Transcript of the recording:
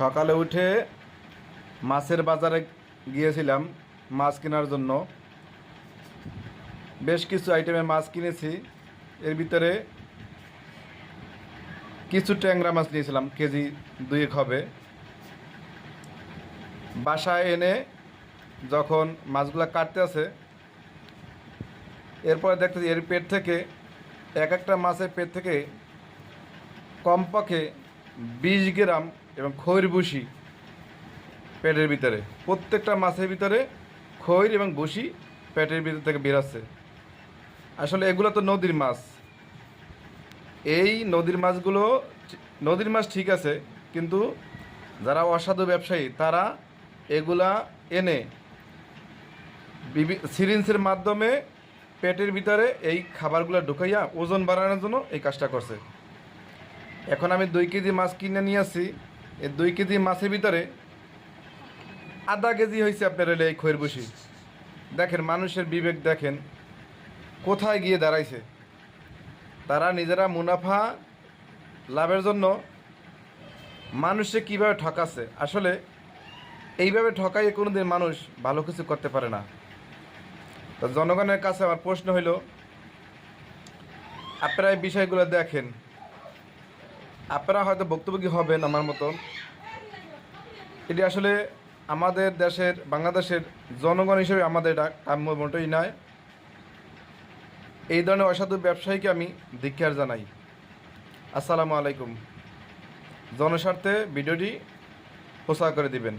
সকালে উঠে মাছের বাজারে গিয়েছিলাম মাছ কেনার জন্য। বেশ কিছু আইটেমের মাছ কিনেছি। এর ভিতরে কিছু ট্যাংরা মাছ নিয়েছিলাম, কেজি 2 হবে। বাসায় এনে যখন মাছগুলো কাটতে আছে, এরপরে দেখতেছি এর পেট থেকে এক একটা মাছের পেট থেকে কমপক্ষে 20 গ্রাম এবং খৈর ভুসি পেটের ভিতরে। প্রত্যেকটা মাছের ভিতরে খৈর এবং ভুসি পেটের ভিতর থেকে বেরাচ্ছে। আসলে এগুলো তো নদীর মাছ। এই নদীর মাছগুলো, নদীর মাছ ঠিক আছে, কিন্তু যারা অসাধু ব্যবসায়ী তারা এগুলা এনে সিরিঞ্জের মাধ্যমে পেটের ভিতরে এই খাবারগুলো ঢুকাইয়া ওজন বাড়ানোর জন্য এই কাজটা করছে। এখন আমি 2 কেজি মাছ কিনে নিয়ে আসছি। এই 2 কেজি মাছের ভিতরে আধা কেজি হয়েছে আপনার হলে এই খৈর ভুসি। দেখেন মানুষের বিবেক, দেখেন কোথায় গিয়ে দাঁড়াইছে। তারা নিজেরা মুনাফা লাভের জন্য মানুষকে কীভাবে ঠকাচ্ছে। আসলে এইভাবে ঠকাইয়ে কোনো দিন মানুষ ভালো কিছু করতে পারে না। তো জনগণের কাছে আমার প্রশ্ন হইল, আপনারা এই বিষয়গুলো দেখেন, আপনারা হয়তো ভুক্তভোগী হবেন আমার মতো। এটি আসলে আমাদের দেশের, বাংলাদেশের জনগণ হিসেবে আমাদের এটা কাম্য মোটেই নয়। এই ধরনের অসাধু ব্যবসায়ীকে আমি ধিক্কার জানাই। আসসালামু আলাইকুম। জনস্বার্থে ভিডিওটি প্রচার করে দিবেন।